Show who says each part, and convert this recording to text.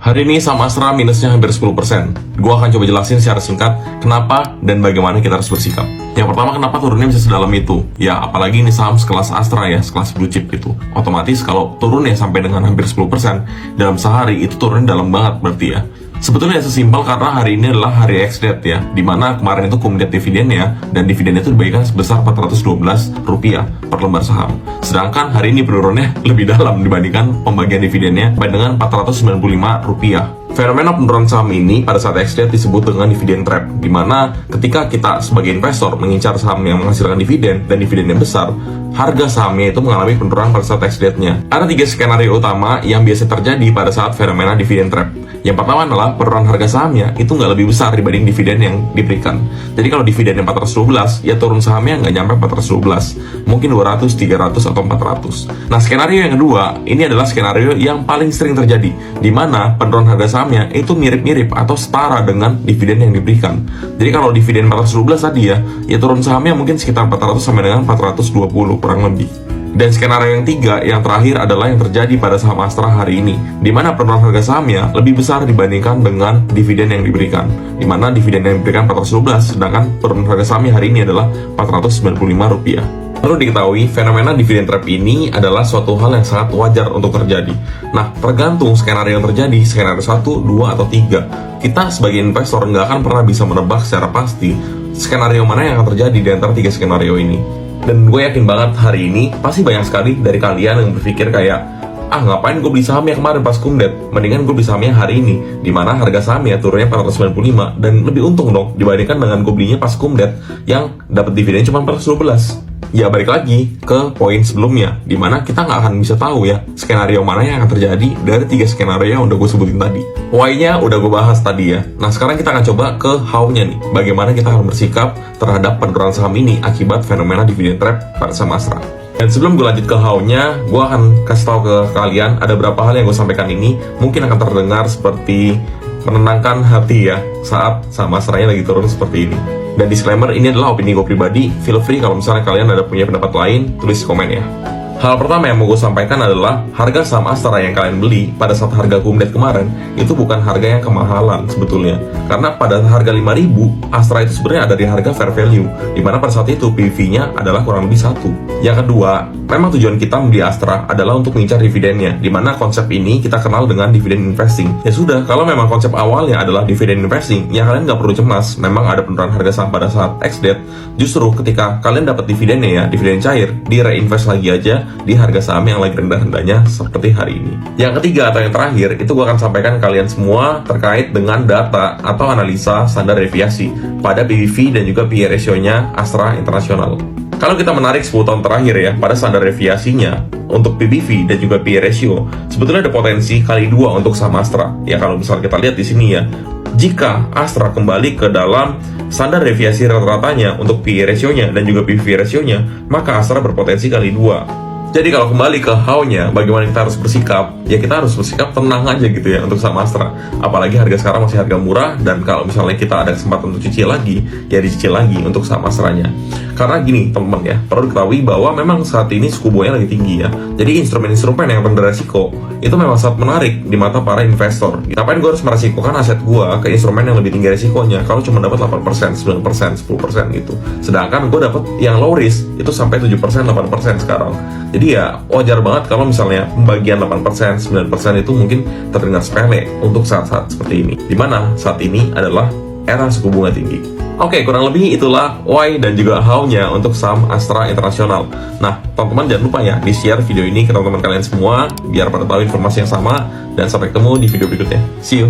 Speaker 1: Hari ini saham Astra minusnya hampir 10%. Gua akan coba jelasin secara singkat kenapa dan bagaimana kita harus bersikap. Yang pertama, kenapa turunnya bisa sedalam itu? Ya, apalagi ini saham sekelas Astra ya, sekelas blue chip gitu. Otomatis kalau turunnya sampai dengan hampir 10%, dalam sehari itu turunnya dalam banget berarti ya. Sebetulnya sesimpel karena hari ini adalah hari ex-date ya, dimana kemarin itu kumulatif dividennya, dan dividennya itu dibagikan sebesar Rp412 per lembar saham. Sedangkan hari ini penurunnya lebih dalam dibandingkan pembagian dividennya dengan Rp495. Fenomena penurunan saham ini pada saat ex-date disebut dengan dividen trap, dimana ketika kita sebagai investor mengincar saham yang menghasilkan dividen dan dividennya besar, harga sahamnya itu mengalami penurunan pada saat ex-date-nya. Ada 3 skenario utama yang biasa terjadi pada saat fenomena dividen trap. Yang pertama adalah penurunan harga sahamnya itu nggak lebih besar dibanding dividen yang diberikan. Jadi kalau dividennya 412, ya turun sahamnya nggak nyampe 412, mungkin 200, 300, atau 400. Nah, skenario yang kedua, ini adalah skenario yang paling sering terjadi, di mana penurunan harga sahamnya itu mirip-mirip atau setara dengan dividen yang diberikan. Jadi kalau dividen 412 tadi ya turun sahamnya mungkin sekitar 400 sampai dengan 420 kurang lebih. Dan skenario yang 3, yang terakhir adalah yang terjadi pada saham Astra hari ini, di mana penurunan harga sahamnya lebih besar dibandingkan dengan dividen yang diberikan, di mana dividen yang diberikan 412, sedangkan penurunan harga sahamnya hari ini adalah Rp495. Perlu diketahui, fenomena dividen trap ini adalah suatu hal yang sangat wajar untuk terjadi. Nah, tergantung skenario yang terjadi, skenario 1, 2, atau 3. Kita sebagai investor nggak akan pernah bisa menebak secara pasti skenario mana yang akan terjadi di antara 3 skenario ini. Dan gue yakin banget hari ini pasti banyak sekali dari kalian yang berpikir kayak, ngapain gue beli sahamnya kemarin pas kumdet, mendingan gue beli sahamnya hari ini, dimana harga sahamnya turunnya 495 dan lebih untung dong dibandingkan dengan gue belinya pas kumdet yang dapat dividen cuma 412. Ya balik lagi ke poin sebelumnya, dimana kita nggak akan bisa tahu ya skenario mana yang akan terjadi dari 3 skenario yang udah gue sebutin tadi. Why-nya udah gue bahas tadi ya. Nah, sekarang kita akan coba ke how-nya nih, bagaimana kita akan bersikap terhadap penurunan saham ini akibat fenomena dividen trap pada saham Astra. Dan sebelum gue lanjut ke how-nya, gue akan kasih tahu ke kalian ada beberapa hal yang gue sampaikan ini mungkin akan terdengar seperti menenangkan hati ya saat saham Astra-nya lagi turun seperti ini. Dan disclaimer, ini adalah opini gue pribadi. Feel free kalau misalnya kalian ada punya pendapat lain, tulis di komen ya. Hal pertama yang mau gue sampaikan adalah harga saham Astra yang kalian beli pada saat harga kumdet kemarin itu bukan harga yang kemahalan sebetulnya. Karena pada harga 5.000, Astra itu sebenarnya ada di harga fair value, dimana pada saat itu PV-nya adalah kurang lebih 1. Yang kedua, memang tujuan kita membeli Astra adalah untuk mengincar dividennya, dimana konsep ini kita kenal dengan dividen investing. Ya sudah, kalau memang konsep awalnya adalah dividen investing, ya kalian nggak perlu cemas. Memang ada penurunan harga saham pada saat ex-date. Justru ketika kalian dapat dividennya ya, dividen cair, di reinvest lagi aja di harga saham yang lagi rendah-rendahnya seperti hari ini. Yang ketiga atau yang terakhir, itu gue akan sampaikan ke kalian semua terkait dengan data atau analisa standar deviasi pada PBV dan juga PE ratio-nya Astra Internasional. Kalau kita menarik 10 tahun terakhir ya, pada standar deviasinya untuk PBV dan juga PE ratio, sebetulnya ada potensi kali 2 untuk saham Astra. Ya kalau misalnya kita lihat di sini ya, jika Astra kembali ke dalam standar deviasi rata-ratanya untuk PE ratio-nya dan juga PBV ratio-nya, maka Astra berpotensi kali 2. Jadi kalau kembali ke how-nya, bagaimana kita harus bersikap, ya kita harus bersikap tenang aja gitu ya untuk saham Astra. Apalagi harga sekarang masih harga murah, dan kalau misalnya kita ada kesempatan untuk cicil lagi, ya dicicil lagi untuk saham Astranya. Karena gini teman-teman ya, perlu diketahui bahwa memang saat ini suku bunganya lagi tinggi ya. Jadi instrumen-instrumen yang rendah resiko itu memang sangat menarik di mata para investor. Ngapain gue harus meresikokan aset gue ke instrumen yang lebih tinggi resikonya kalau cuma dapat 8%, 9%, 10% gitu. Sedangkan gue dapat yang low risk itu sampai 7%, 8% sekarang. Jadi ya wajar banget kalau misalnya pembagian 8%, 9% itu mungkin terdengar sepele untuk saat-saat seperti ini, dimana saat ini adalah era suku bunga tinggi. Oke, kurang lebih itulah why dan juga how-nya untuk saham Astra Internasional. Nah, teman-teman jangan lupa ya di-share video ini ke teman-teman kalian semua biar pada tahu informasi yang sama, dan sampai ketemu di video berikutnya. See you!